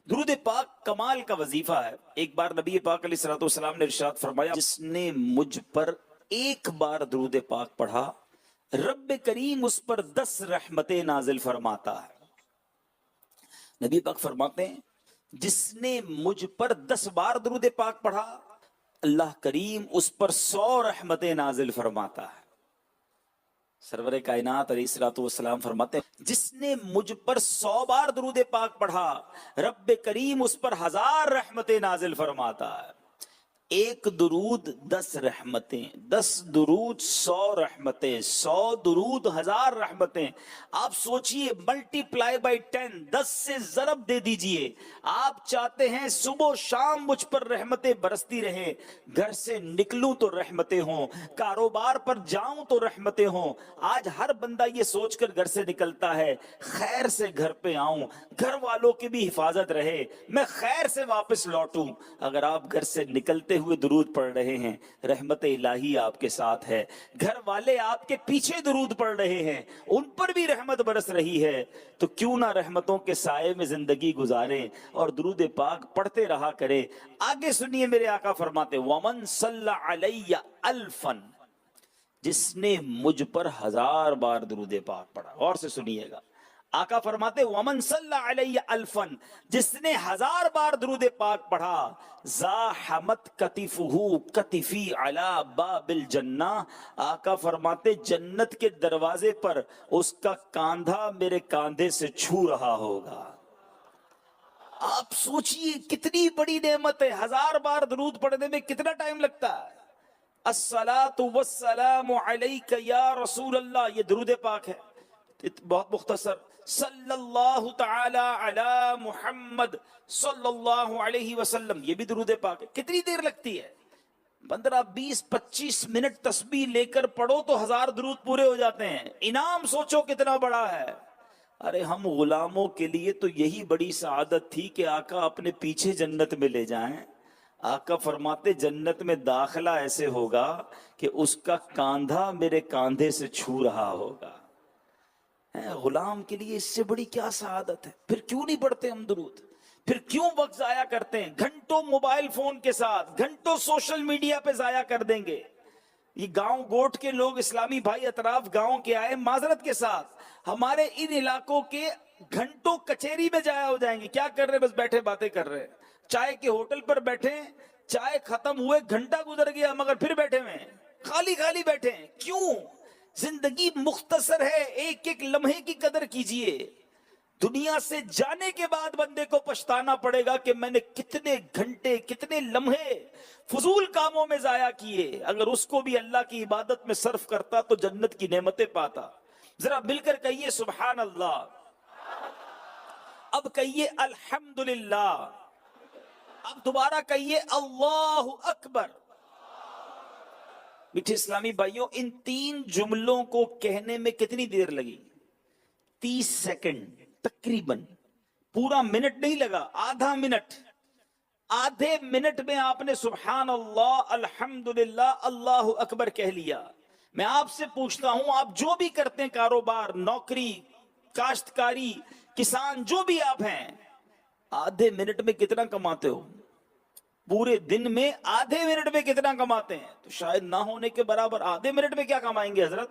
درود پاک کمال کا وظیفہ ہے. ایک بار نبی پاک علیہ الصلوۃ والسلام نے ارشاد فرمایا، جس نے مجھ پر ایک بار درود پاک پڑھا رب کریم اس پر 10 رحمتیں نازل فرماتا ہے. نبی پاک فرماتے ہیں جس نے مجھ پر 10 بار درود پاک پڑھا اللہ کریم اس پر 100 رحمتیں نازل فرماتا ہے. سرور کائنات علیہ الصلوۃ والسلام فرماتے ہیں جس نے مجھ پر 100 بار درود پاک پڑھا رب کریم اس پر 1000 رحمتیں نازل فرماتا ہے. ایک درود 10 رحمتیں، 10 درود 100 رحمتیں، 100 درود 1000 رحمتیں. آپ سوچئے ملٹی پلائی بائی 10، 10 سے ضرب دے دیجئے. آپ چاہتے ہیں صبح و شام مجھ پر رحمتیں برستی رہیں، گھر سے نکلوں تو رحمتیں ہوں، کاروبار پر جاؤں تو رحمتیں ہوں. آج ہر بندہ یہ سوچ کر گھر سے نکلتا ہے خیر سے گھر پہ آؤں، گھر والوں کی بھی حفاظت رہے، میں خیر سے واپس لوٹوں. اگر آپ گھر سے نکلتے ہوئے درود پڑھ رہے ہیں رحمت الہی آپ کے ساتھ ہے، گھر والے آپ کے پیچھے درود پڑھ رہے ہیں ان پر بھی رحمت برس رہی ہے، تو کیوں نہ رحمتوں کے سائے میں زندگی گزاریں اور درود پاک پڑھتے رہا کریں. آگے سنیے میرے آقا فرماتے وَمَن صَلَّ عَلَيَّ أَلْفًا، جس نے مجھ پر 1000 بار درود پاک پڑھا. اور سے سنیے گا آقا فرماتے وَمَن صَلَّ عَلَيَّ أَلْفًا، جس نے 1000 بار درود پاک پڑھا زاحمت کتفہ کتفی علی باب الجنہ، آقا فرماتے جنت کے دروازے پر اس کا کاندھا میرے کاندھے سے چھو رہا ہوگا. آپ سوچئے کتنی بڑی نعمت ہے. 1000 بار درود پڑھنے میں کتنا ٹائم لگتا ہے؟ الصلاۃ والسلام علیک یا رسول اللہ، یہ درود پاک ہے بہت مختصر. صلی اللہ تعالی علی محمد صلی اللہ علیہ وسلم، یہ بھی درود پاک ہے. کتنی دیر لگتی ہے؟ 15 20 25 منٹ تسبیح لے کر پڑھو تو 1000 درود پورے ہو جاتے ہیں. انعام سوچو کتنا بڑا ہے. ارے ہم غلاموں کے لیے تو یہی بڑی سعادت تھی کہ آقا اپنے پیچھے جنت میں لے جائیں. آقا فرماتے جنت میں داخلہ ایسے ہوگا کہ اس کا کاندھا میرے کاندھے سے چھو رہا ہوگا. غلام کے لیے اس سے بڑی کیا سعادت ہے. پھر کیوں نہیں پڑھتے ہم درود؟ پھر کیوں وقت ضائع کرتے ہیں؟ گھنٹوں موبائل فون کے ساتھ، گھنٹوں سوشل میڈیا پہ ضائع کر دیں گے. یہ گاؤں گوٹ کے لوگ، اسلامی بھائی اطراف گاؤں کے آئے، معذرت کے ساتھ ہمارے ان علاقوں کے گھنٹوں کچہری میں ضائع ہو جائیں گے. کیا کر رہے؟ بس بیٹھے باتیں کر رہے. چائے کے ہوٹل پر بیٹھے، چائے ختم ہوئے گھنٹہ گزر گیا مگر پھر بیٹھے ہوئے ہیں، خالی خالی بیٹھے ہیں. کیوں؟ زندگی مختصر ہے، ایک ایک لمحے کی قدر کیجئے. دنیا سے جانے کے بعد بندے کو پچھتانا پڑے گا کہ میں نے کتنے گھنٹے کتنے لمحے فضول کاموں میں ضائع کیے. اگر اس کو بھی اللہ کی عبادت میں صرف کرتا تو جنت کی نعمتیں پاتا. ذرا مل کر کہیے سبحان اللہ. اب کہیے الحمدللہ. اب دوبارہ کہیے اللہ اکبر. میٹھے اسلامی بھائیوں، ان 3 جملوں کو کہنے میں کتنی دیر لگی؟ 30 سیکنڈ تقریباً. پورا منٹ نہیں لگا، آدھا منٹ. آدھے منٹ میں آپ نے سبحان اللہ، الحمدللہ، اللہ اکبر کہہ لیا. میں آپ سے پوچھتا ہوں، آپ جو بھی کرتے ہیں، کاروبار، نوکری، کاشتکاری، کسان، جو بھی آپ ہیں، آدھے منٹ میں کتنا کماتے ہو؟ پورے دن میں آدھے منٹ میں کتنا کماتے ہیں؟ تو شاید نہ ہونے کے برابر. آدھے منٹ میں کیا کمائیں گے حضرت؟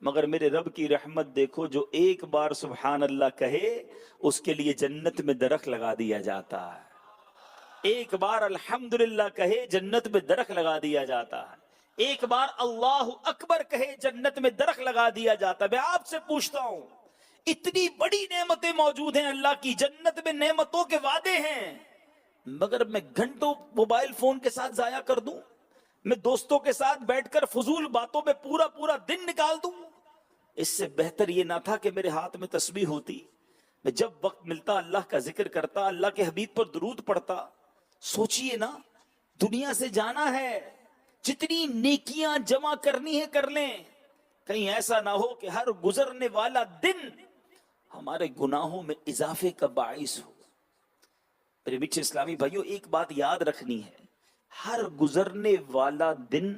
مگر میرے رب کی رحمت دیکھو، جو ایک بار سبحان اللہ کہے اس کے لیے جنت میں درخت لگا دیا جاتا ہے. ایک بار الحمدللہ کہے جنت میں درخت لگا دیا جاتا ہے. ایک بار اللہ اکبر کہے جنت میں درخت لگا دیا جاتا ہے. میں آپ سے پوچھتا ہوں، اتنی بڑی نعمتیں موجود ہیں اللہ کی، جنت میں نعمتوں کے وعدے ہیں، مگر میں گھنٹوں موبائل فون کے ساتھ ضائع کر دوں، میں دوستوں کے ساتھ بیٹھ کر فضول باتوں میں پورا پورا دن نکال دوں. اس سے بہتر یہ نہ تھا کہ میرے ہاتھ میں تسبیح ہوتی، میں جب وقت ملتا اللہ کا ذکر کرتا، اللہ کے حبیب پر درود پڑھتا. سوچئے نا، دنیا سے جانا ہے، جتنی نیکیاں جمع کرنی ہے کر لیں. کہیں ایسا نہ ہو کہ ہر گزرنے والا دن ہمارے گناہوں میں اضافے کا باعث ہو. میرے میٹھے اسلامی بھائیوں، ایک بات یاد رکھنی ہے، ہر گزرنے والا دن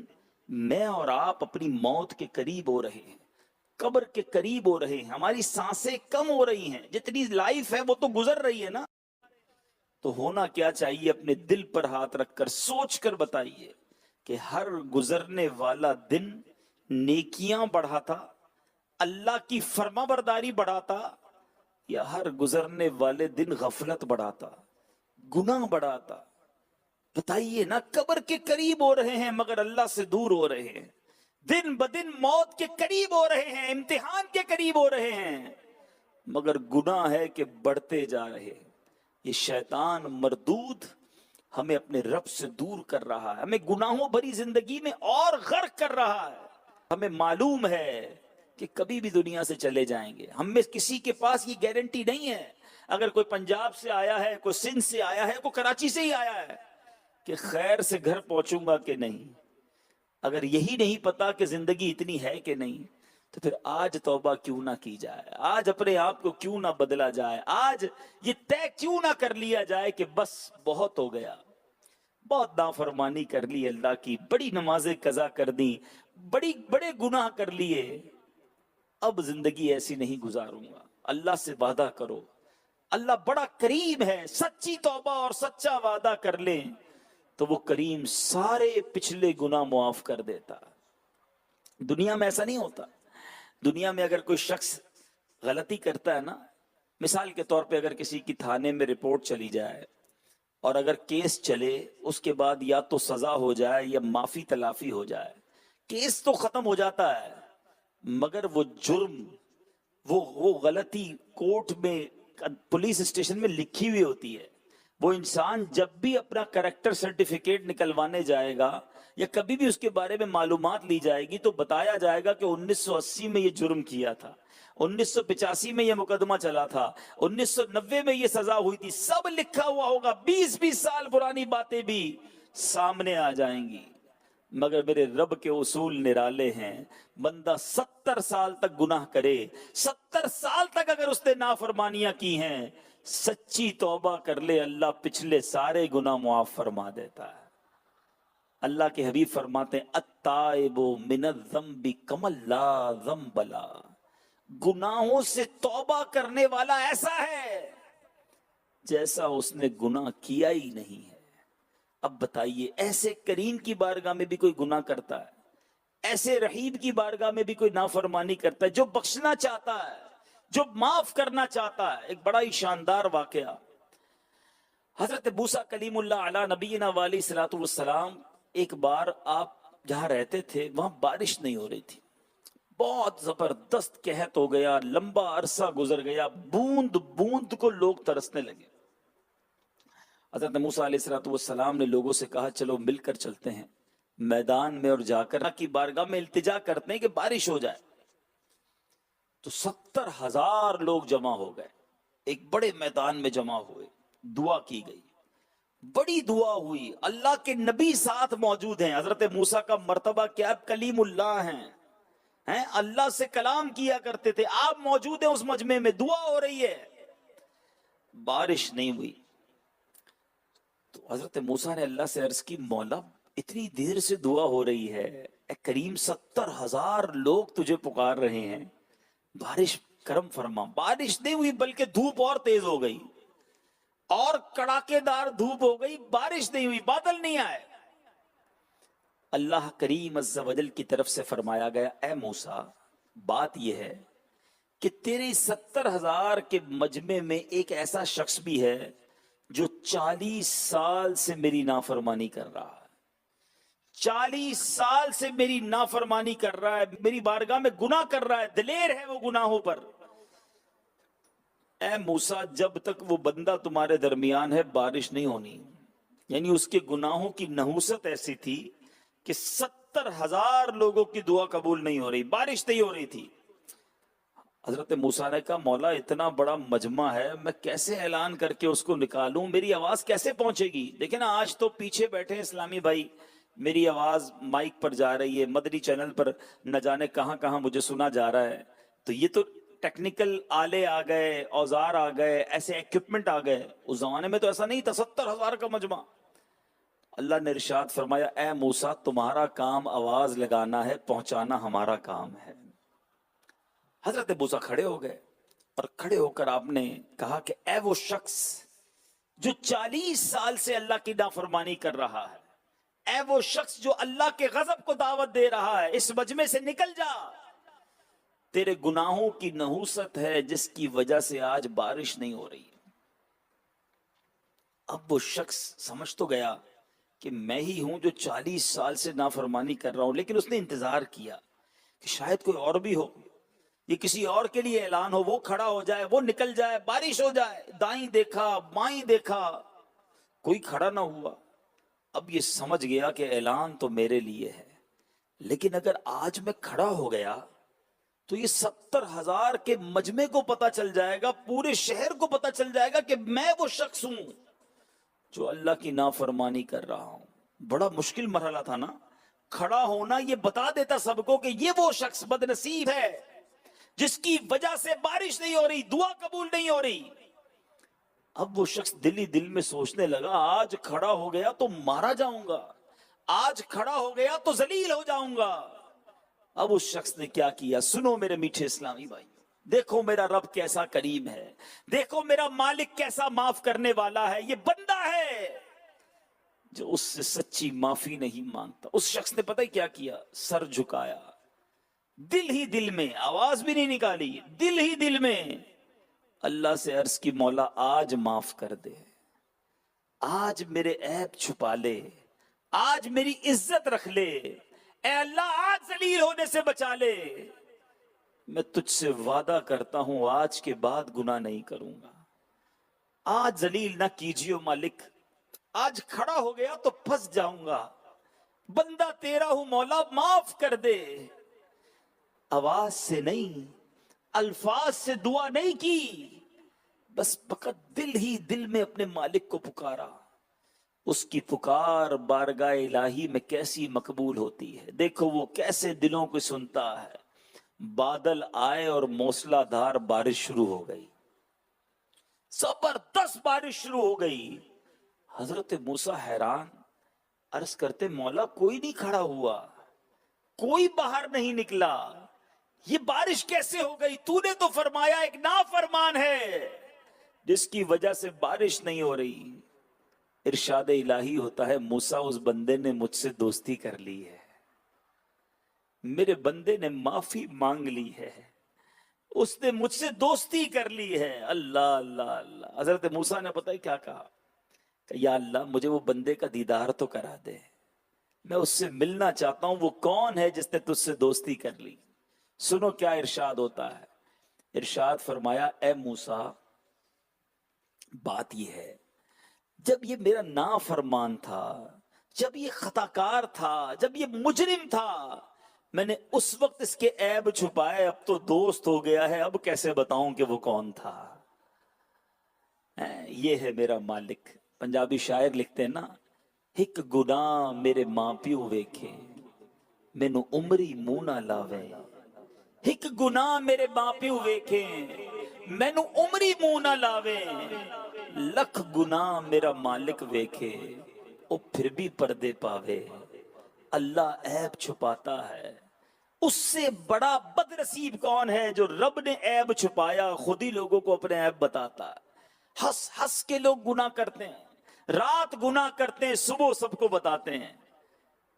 میں اور آپ اپنی موت کے قریب ہو رہے ہیں، قبر کے قریب ہو رہے ہیں. ہماری سانسیں کم ہو رہی ہیں، جتنی لائف ہے وہ تو گزر رہی ہے نا. تو ہونا کیا چاہیے؟ اپنے دل پر ہاتھ رکھ کر سوچ کر بتائیے کہ ہر گزرنے والا دن نیکیاں بڑھاتا، اللہ کی فرما برداری بڑھاتا، یا ہر گزرنے والے دن غفلت بڑھاتا، گناہ بڑھاتا؟ بتائیے نا، قبر کے قریب ہو رہے ہیں مگر اللہ سے دور ہو رہے ہیں، دن بدن موت کے قریب ہو رہے ہیں، امتحان کے قریب ہو رہے ہیں، مگر گناہ ہے کہ بڑھتے جا رہے ہیں۔ یہ شیطان مردود ہمیں اپنے رب سے دور کر رہا ہے، ہمیں گناہوں بھری زندگی میں اور غرق کر رہا ہے۔ ہمیں معلوم ہے کہ کبھی بھی دنیا سے چلے جائیں گے، ہم میں کسی کے پاس یہ گارنٹی نہیں ہے۔ اگر کوئی پنجاب سے آیا ہے، کوئی سندھ سے آیا ہے، کوئی کراچی سے ہی آیا ہے، کہ خیر سے گھر پہنچوں گا کہ نہیں۔ اگر یہی نہیں پتا کہ زندگی اتنی ہے کہ نہیں، تو پھر آج توبہ کیوں نہ کی جائے، آج اپنے آپ کو کیوں نہ بدلا جائے، آج یہ طے کیوں نہ کر لیا جائے کہ بس بہت ہو گیا، بہت نافرمانی کر لی اللہ کی، بڑی نمازیں قضا کر دی، بڑے گناہ کر لیے، اب زندگی ایسی نہیں گزاروں گا۔ اللہ سے وعدہ کرو، اللہ بڑا کریم ہے، سچی توبہ اور سچا وعدہ کر لیں تو وہ کریم سارے پچھلے گناہ معاف کر دیتا۔ دنیا میں ایسا نہیں ہوتا۔ دنیا میں اگر کوئی شخص غلطی کرتا ہے نا، مثال کے طور پہ اگر کسی کی تھانے میں رپورٹ چلی جائے اور اگر کیس چلے، اس کے بعد یا تو سزا ہو جائے یا معافی تلافی ہو جائے، کیس تو ختم ہو جاتا ہے، مگر وہ جرم، وہ غلطی کورٹ میں، پولیس اسٹیشن میں لکھی ہوئی ہوتی ہے۔ وہ انسان جب بھی اپنا کریکٹر سرٹیفکیٹ نکلوانے جائے گا یا کبھی بھی اس کے بارے میں معلومات لی جائے گی تو بتایا جائے گا کہ 1980 میں یہ جرم کیا تھا، 1985 میں یہ مقدمہ چلا تھا، 1990 میں یہ سزا ہوئی تھی، سب لکھا ہوا ہوگا، 20 سال پرانی باتیں بھی سامنے آ جائیں گی۔ مگر میرے رب کے اصول نرالے ہیں، بندہ 70 سال تک گناہ کرے، 70 سال تک اگر اس نے نافرمانیاں کی ہیں، سچی توبہ کر لے، اللہ پچھلے سارے گناہ معاف فرما دیتا ہے۔ اللہ کے حبیب فرماتے ہیں التائب من الذنب کمن لا ذنب لہ، گناہوں سے توبہ کرنے والا ایسا ہے جیسا اس نے گناہ کیا ہی نہیں ہے۔ اب بتائیے، ایسے کریم کی بارگاہ میں بھی کوئی گناہ کرتا ہے، ایسے رحیم کی بارگاہ میں بھی کوئی نافرمانی کرتا ہے، جو بخشنا چاہتا ہے، جو معاف کرنا چاہتا ہے۔ ایک بڑا ہی شاندار واقعہ، حضرت موسیٰ کلیم اللہ علی نبینا علیہ الصلوۃ والسلام، ایک بار آپ جہاں رہتے تھے وہاں بارش نہیں ہو رہی تھی، بہت زبردست قحط ہو گیا، لمبا عرصہ گزر گیا، بوند بوند کو لوگ ترسنے لگے۔ حضرت موسیٰ علیہ السلام نے لوگوں سے کہا چلو مل کر چلتے ہیں میدان میں اور جا کر اللہ کی بارگاہ میں التجا کرتے ہیں کہ بارش ہو جائے۔ تو 70,000 لوگ جمع ہو گئے، ایک بڑے میدان میں جمع ہوئے، دعا کی گئی، بڑی دعا ہوئی، اللہ کے نبی ساتھ موجود ہیں۔ حضرت موسیٰ کا مرتبہ کیا، کلیم اللہ ہیں، اللہ سے کلام کیا کرتے تھے، آپ موجود ہیں اس مجمع میں، دعا ہو رہی ہے، بارش نہیں ہوئی۔ تو حضرت موسیٰ نے اللہ سے عرض کی، مولا اتنی دیر سے دعا ہو رہی ہے، اے کریم 70,000 لوگ تجھے پکار رہے ہیں، بارش کرم فرما۔ بارش نہیں ہوئی بلکہ دھوپ اور تیز ہو گئی، اور کڑاکے دار دھوپ ہو گئی، بارش نہیں ہوئی، بادل نہیں آئے۔ اللہ کریم عز و جل کی طرف سے فرمایا گیا، اے موسیٰ بات یہ ہے کہ تیرے 70,000 کے مجمع میں ایک ایسا شخص بھی ہے جو 40 سال سے میری نافرمانی کر رہا ہے، 40 سال سے میری نافرمانی کر رہا ہے، میری بارگاہ میں گناہ کر رہا ہے، دلیر ہے وہ گناہوں پر۔ اے موسیٰ جب تک وہ بندہ تمہارے درمیان ہے بارش نہیں ہونی۔ یعنی اس کے گناہوں کی نحوست ایسی تھی کہ 70,000 لوگوں کی دعا قبول نہیں ہو رہی، بارش نہیں ہو رہی تھی۔ حضرت موسیٰ نے کہا مولا اتنا بڑا مجمع ہے، میں کیسے اعلان کر کے اس کو نکالوں، میری آواز کیسے پہنچے گی؟ دیکھیں نا آج تو پیچھے بیٹھے اسلامی بھائی، میری آواز مائک پر جا رہی ہے، مدنی چینل پر نہ جانے کہاں کہاں مجھے سنا جا رہا ہے، تو یہ تو ٹیکنیکل آلے آ گئے، اوزار آ گئے، ایسے ایکوپمنٹ آ گئے۔ اس زمانے میں تو ایسا نہیں تھا، 70,000 کا مجمع۔ اللہ نے ارشاد فرمایا اے موسیٰ تمہارا کام آواز لگانا ہے، پہنچانا ہمارا کام ہے۔ حضرت موسیٰ کھڑے ہو گئے اور کھڑے ہو کر آپ نے کہا کہ اے وہ شخص جو 40 سال سے اللہ کی نافرمانی کر رہا ہے، اے وہ شخص جو اللہ کے غضب کو دعوت دے رہا ہے، اس مجمع سے نکل جا، تیرے گناہوں کی نحوست ہے جس کی وجہ سے آج بارش نہیں ہو رہی۔ اب وہ شخص سمجھ تو گیا کہ میں ہی ہوں جو 40 سال سے نافرمانی کر رہا ہوں، لیکن اس نے انتظار کیا کہ شاید کوئی اور بھی ہو، یہ کسی اور کے لیے اعلان ہو، وہ کھڑا ہو جائے، وہ نکل جائے، بارش ہو جائے۔ دائیں دیکھا، بائیں دیکھا، کوئی کھڑا نہ ہوا۔ اب یہ سمجھ گیا کہ اعلان تو میرے لیے ہے، لیکن اگر آج میں کھڑا ہو گیا تو یہ 70,000 کے مجمع کو پتا چل جائے گا، پورے شہر کو پتا چل جائے گا کہ میں وہ شخص ہوں جو اللہ کی نافرمانی کر رہا ہوں۔ بڑا مشکل مرحلہ تھا نا، کھڑا ہونا یہ بتا دیتا سب کو کہ یہ وہ شخص بد نصیب ہے جس کی وجہ سے بارش نہیں ہو رہی، دعا قبول نہیں ہو رہی۔ اب وہ شخص دل ہی دل میں سوچنے لگا، آج کھڑا ہو گیا تو مارا جاؤں گا، آج کھڑا ہو گیا تو ذلیل ہو جاؤں گا۔ اب اس شخص نے کیا کیا؟ سنو میرے میٹھے اسلامی بھائی، دیکھو میرا رب کیسا کریم ہے، دیکھو میرا مالک کیسا معاف کرنے والا ہے۔ یہ بندہ ہے جو اس سے سچی معافی نہیں مانگتا۔ اس شخص نے پتہ ہی کیا کیا؟ سر جھکایا، دل ہی دل میں، آواز بھی نہیں نکالی، دل ہی دل میں اللہ سے عرض کی، مولا آج معاف کر دے، آج میرے عیب چھپا لے، آج میری عزت رکھ لے، اے اللہ آج ذلیل ہونے سے بچا لے۔ میں تجھ سے وعدہ کرتا ہوں آج کے بعد گناہ نہیں کروں گا، آج ذلیل نہ کیجیے مالک، آج کھڑا ہو گیا تو پھنس جاؤں گا، بندہ تیرا ہوں مولا معاف کر دے۔ آواز سے نہیں، الفاظ سے دعا نہیں کی، بس فقط دل ہی دل میں اپنے مالک کو پکارا۔ اس کی پکار بارگاہ الہی میں کیسی مقبول ہوتی ہے، دیکھو وہ کیسے دلوں کو سنتا ہے۔ بادل آئے اور موسلا دھار بارش شروع ہو گئی، زبردست بارش شروع ہو گئی۔ حضرت موسیٰ حیران، عرض کرتے مولا کوئی نہیں کھڑا ہوا، کوئی باہر نہیں نکلا، یہ بارش کیسے ہو گئی؟ تو نے تو فرمایا ایک نافرمان ہے جس کی وجہ سے بارش نہیں ہو رہی۔ ارشاد الہی ہوتا ہے، موسیٰ اس بندے نے مجھ سے دوستی کر لی ہے، میرے بندے نے معافی مانگ لی ہے، اس نے مجھ سے دوستی کر لی ہے۔ اللہ اللہ اللہ۔ حضرت موسیٰ نے پتہ ہے کیا کہا؟ کہ یا اللہ مجھے وہ بندے کا دیدار تو کرا دے، میں اس سے ملنا چاہتا ہوں، وہ کون ہے جس نے تجھ سے دوستی کر لی؟ سنو کیا ارشاد ہوتا ہے۔ ارشاد فرمایا، اے موسیٰ بات یہ ہے، جب یہ میرا نافرمان تھا، جب یہ خطاکار تھا، جب یہ مجرم تھا، میں نے اس وقت اس کے عیب چھپائے، اب تو دوست ہو گیا ہے، اب کیسے بتاؤں کہ وہ کون تھا؟ یہ ہے میرا مالک۔ پنجابی شاعر لکھتے ہیں نا، ایک گناہ میرے ماں پیو ویکھے مینوں عمری منہ نہ لاوے، ایک گناہ میرے ماں پیو ویکھے مینوں عمری منہ نہ لاوے، لکھ گناہ میرا مالک ویکھے او پھر بھی پردے پاوے۔ اللہ عیب چھپاتا ہے، اس سے بڑا بد نصیب کون ہے جو رب نے عیب چھپایا خود ہی لوگوں کو اپنے عیب بتاتا ہے۔ ہنس ہنس کے لوگ گناہ کرتے ہیں، رات گناہ کرتے ہیں، صبح سب کو بتاتے ہیں۔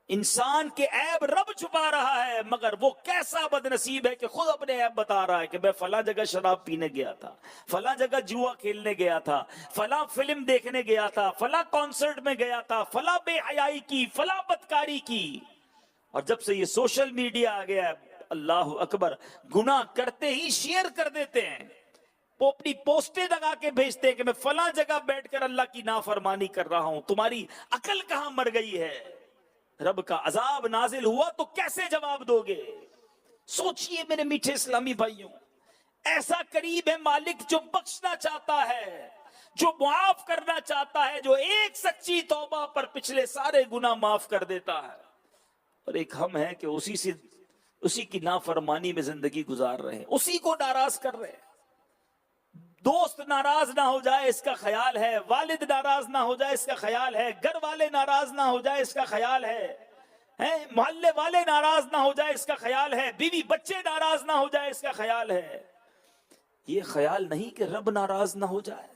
انسان کے عیب رب چھپا رہا ہے، مگر وہ کیسا بد نصیب ہے کہ خود اپنے عیب بتا رہا ہے کہ میں فلاں جگہ شراب پینے گیا تھا، فلاں جگہ جوا کھیلنے گیا تھا، فلاں فلم دیکھنے گیا تھا، فلاں کانسرٹ میں گیا تھا، فلاں بے حیائی کی، فلاں بدکاری کی۔ اور جب سے یہ سوشل میڈیا آ گیا ہے، اللہ اکبر، گناہ کرتے ہی شیئر کر دیتے ہیں، وہ اپنی پوسٹیں لگا کے بھیجتے ہیں کہ میں فلاں جگہ بیٹھ کر اللہ کی نافرمانی کر رہا ہوں۔ تمہاری عقل کہاں مر گئی ہے؟ رب کا عذاب نازل ہوا تو کیسے جواب دو گے؟ سوچئے میرے میٹھے اسلامی بھائیوں، ایسا قریب ہے مالک جو بخشنا چاہتا ہے، جو معاف کرنا چاہتا ہے، جو ایک سچی توبہ پر پچھلے سارے گناہ معاف کر دیتا ہے۔ اور ایک ہم ہیں کہ اسی کی نافرمانی میں زندگی گزار رہے ہیں، اسی کو ناراض کر رہے ہیں۔ دوست ناراض نہ ہو جائے اس کا خیال ہے، والد ناراض نہ ہو جائے اس کا خیال ہے، گھر والے ناراض نہ ہو جائے اس کا خیال ہے، محلے والے ناراض نہ ہو جائے اس کا خیال ہے، بیوی بچے ناراض نہ ہو جائے اس کا خیال ہے۔ یہ خیال نہیں کہ رب ناراض نہ ہو جائے۔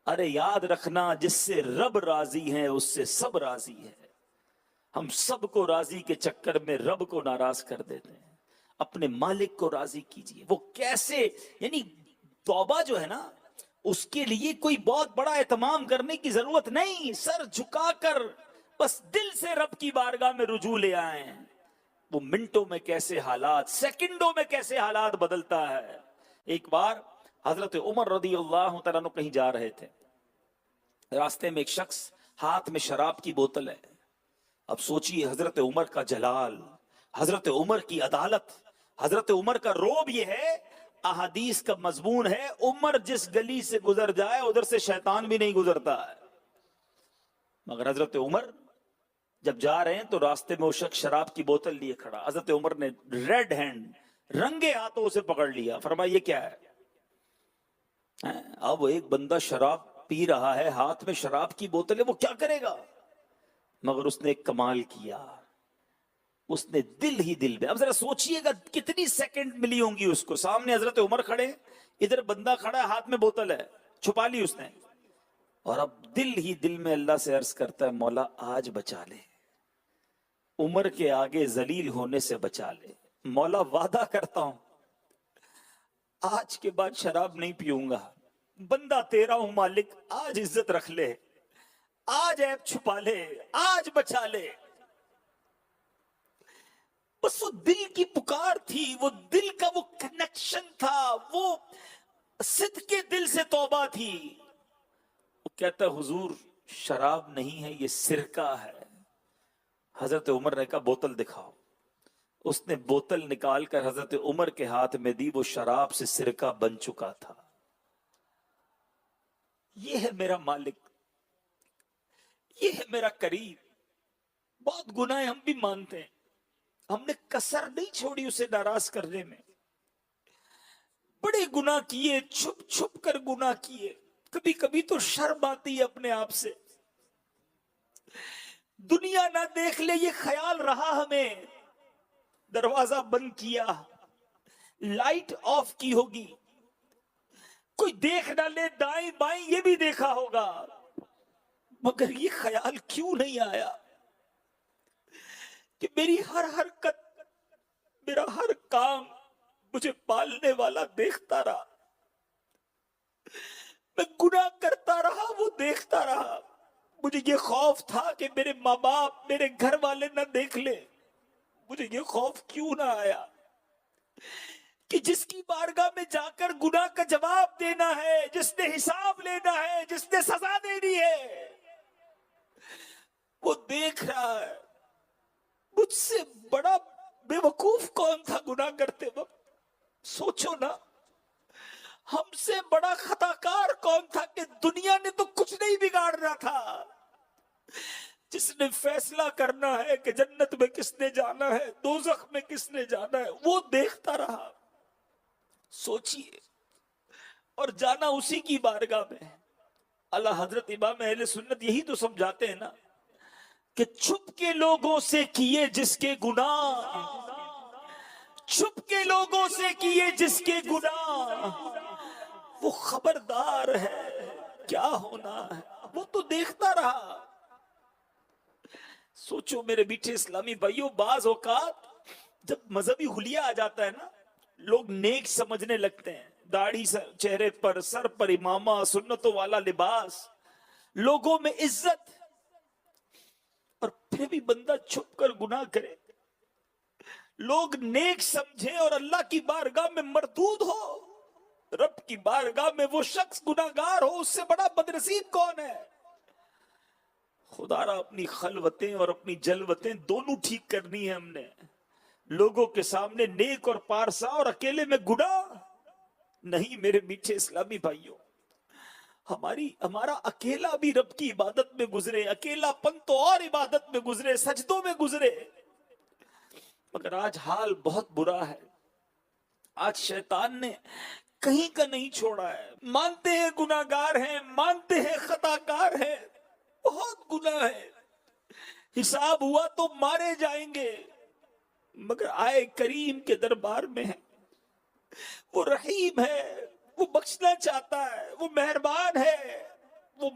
ارے یاد رکھنا جس سے رب راضی ہے اس سے سب راضی ہے. ہم سب کو راضی کے چکر میں رب کو ناراض کر دیتے ہیں. اپنے مالک کو راضی کیجئے. وہ کیسے؟ یعنی توبہ جو ہے نا اس کے لیے کوئی بہت بڑا اہتمام کرنے کی ضرورت نہیں. سر جھکا کر بس دل سے رب کی بارگاہ میں رجوع لے آئیں. وہ منٹوں میں کیسے حالات، سیکنڈوں میں کیسے حالات بدلتا ہے. ایک بار حضرت عمر رضی اللہ تعالیٰ عنہ کہیں جا رہے تھے. راستے میں ایک شخص ہاتھ میں شراب کی بوتل ہے. اب سوچئے حضرت عمر کا جلال، حضرت عمر کی عدالت، حضرت عمر کا روب. یہ ہے احادیث کا مضمون ہے عمر جس گلی سے گزر جائے ادھر سے شیطان بھی نہیں گزرتا ہے. مگر حضرت عمر جب جا رہے ہیں تو راستے میں وہ شخص شراب کی بوتل لیے کھڑا. حضرت عمر نے ریڈ ہینڈ رنگے ہاتھوں اسے پکڑ لیا. فرمایا یہ کیا ہے؟ اب ایک بندہ شراب پی رہا ہے، ہاتھ میں شراب کی بوتل ہے، وہ کیا کرے گا؟ مگر اس نے ایک کمال کیا. اس نے دل ہی دل میں، اب ذرا سوچئے گا کتنی سیکنڈ ملی ہوں گی اس کو. سامنے حضرت عمر کھڑے، ادھر بندہ کھڑا ہے، ہاتھ میں بوتل ہے، چھپا لی اس نے. اور اب دل ہی دل میں اللہ سے عرض کرتا ہے مولا آج بچا لے، عمر کے آگے ذلیل ہونے سے بچا لے. مولا وعدہ کرتا ہوں آج کے بعد شراب نہیں پیوں گا. بندہ تیرا ہوں مالک، آج عزت رکھ لے، آج عیب چھپا لے، آج بچا لے. بس وہ دل کی پکار تھی، وہ دل کا وہ کنیکشن تھا، وہ صدق کے دل سے توبہ تھی. وہ کہتا حضور شراب نہیں ہے یہ سرکہ ہے. حضرت عمر نے کہا بوتل دکھاؤ. اس نے بوتل نکال کر حضرت عمر کے ہاتھ میں دی. وہ شراب سے سرکہ بن چکا تھا. یہ ہے میرا مالک، یہ ہے میرا کریم. بہت گناہ ہم بھی مانتے ہیں، ہم نے کسر نہیں چھوڑی اسے ناراض کرنے میں. بڑے گناہ کیے، چھپ چھپ کر گناہ کیے. کبھی کبھی تو شرم آتی ہے اپنے آپ سے. دنیا نہ دیکھ لے یہ خیال رہا ہمیں. دروازہ بند کیا، لائٹ آف کی ہوگی، کوئی دیکھ نہ لے دائیں بائیں یہ بھی دیکھا ہوگا، مگر یہ خیال کیوں نہیں آیا کہ میری ہر حرکت، میرا ہر کام مجھے پالنے والا دیکھتا رہا. میں گناہ کرتا رہا وہ دیکھتا رہا. مجھے یہ خوف تھا کہ میرے ماں باپ میرے گھر والے نہ دیکھ لے. مجھے یہ خوف کیوں نہ آیا کہ جس کی بارگاہ میں جا کر گناہ کا جواب دینا ہے، جس نے حساب لینا ہے، جس نے سزا دینی ہے، وہ دیکھ رہا ہے. مجھ سے بڑا بے وقوف کون تھا گناہ کرتے وقت؟ سوچو نا، ہم سے بڑا خطا کار کون تھا کہ دنیا نے تو کچھ نہیں بگاڑنا تھا. جس نے فیصلہ کرنا ہے کہ جنت میں کس نے جانا ہے، دوزخ میں کس نے جانا ہے، وہ دیکھتا رہا. سوچئے، اور جانا اسی کی بارگاہ میں. اللہ حضرت امام اہل سنت یہی تو سمجھاتے ہیں نا کہ چھپ کے لوگوں سے کیے جس کے گناہ، چھپ کے لوگوں سے کیے جس کے گناہ، وہ خبردار ہے کیا ہونا ہے. وہ تو دیکھتا رہا. سوچو میرے میٹھے اسلامی بھائیوں، بعض اوقات جب مذہبی حلیہ آ جاتا ہے نا لوگ نیک سمجھنے لگتے ہیں. داڑھی چہرے پر، سر پر امامہ، سنتوں والا لباس، لوگوں میں عزت، اور پھر بھی بندہ چھپ کر گناہ کرے، لوگ نیک سمجھیں اور اللہ کی بارگاہ میں مردود ہو. رب کی بارگاہ میں وہ شخص گناہگار ہو، اس سے بڑا بدنصیب کون ہے؟ خدا را اپنی خلوتیں اور اپنی جلوتیں دونوں ٹھیک کرنی ہے ہم نے. لوگوں کے سامنے نیک اور پارسا اور اکیلے میں گناہ نہیں. میرے میٹھے اسلامی بھائیوں، ہمارا اکیلا بھی رب کی عبادت میں گزرے، اکیلا پن تو اور عبادت میں گزرے، سجدوں میں گزرے. مگر آج حال بہت برا ہے. آج شیطان نے کہیں کا نہیں چھوڑا ہے. مانتے ہیں گناہگار ہیں، مانتے ہیں خطا کار ہیں، بہت گناہ ہے، حساب ہوا تو مارے جائیں گے، مگر آئے کریم کے دربار میں ہے. وہ رحیم ہے، وہ بخشنا چاہتا ہے، وہ مہربان ہے.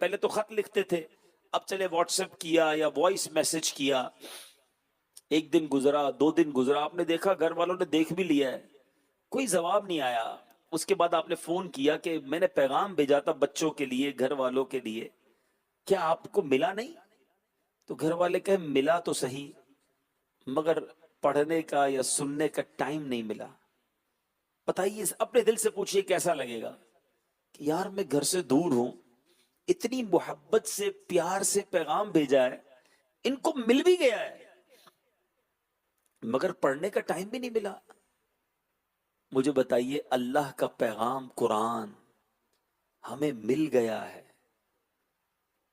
پہلے تو خط لکھتے تھے، اب چلے واٹس ایپ کیا یا وائس میسج کیا، ایک دن گزرا، 2 دن گزرا، آپ نے دیکھا گھر والوں نے دیکھ بھی لیا ہے، کوئی جواب نہیں آیا، اس کے بعد آپ نے فون کیا کہ میں نے پیغام بھیجا تھا بچوں کے لیے، گھر والوں کے لیے، کیا آپ کو ملا نہیں؟ تو گھر والے کہے ملا تو صحیح مگر پڑھنے کا یا سننے کا ٹائم نہیں ملا۔ بتائیے اپنے دل سے پوچھئے کیسا لگے گا کہ یار میں گھر سے دور ہوں، اتنی محبت سے پیار سے پیغام بھیجا ہے، ان کو مل بھی گیا ہے مگر پڑھنے کا ٹائم بھی نہیں ملا۔ مجھے بتائیے اللہ کا پیغام قرآن ہمیں مل گیا ہے،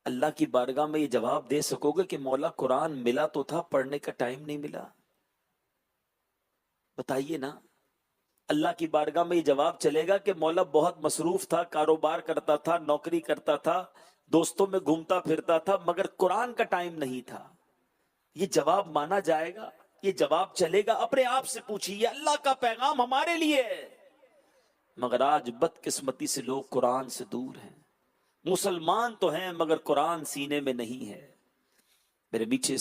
اللہ کی بارگاہ میں یہ جواب دے سکو گے کہ مولا قرآن ملا تو تھا، پڑھنے کا ٹائم نہیں ملا؟ بتائیے نا، اللہ کی بارگاہ میں یہ جواب چلے گا کہ مولا بہت مصروف تھا، کاروبار کرتا تھا، نوکری کرتا تھا، دوستوں میں گھومتا پھرتا تھا، مگر قرآن کا ٹائم نہیں تھا؟ یہ جواب مانا جائے گا؟ یہ جواب چلے گا؟ اپنے آپ سے پوچھیے، اللہ کا پیغام ہمارے لیے ہے مگر آج بدقسمتی سے لوگ قرآن سے دور ہیں، مسلمان تو ہیں مگر قرآن سینے میں نہیں ہے۔ میرے میٹھے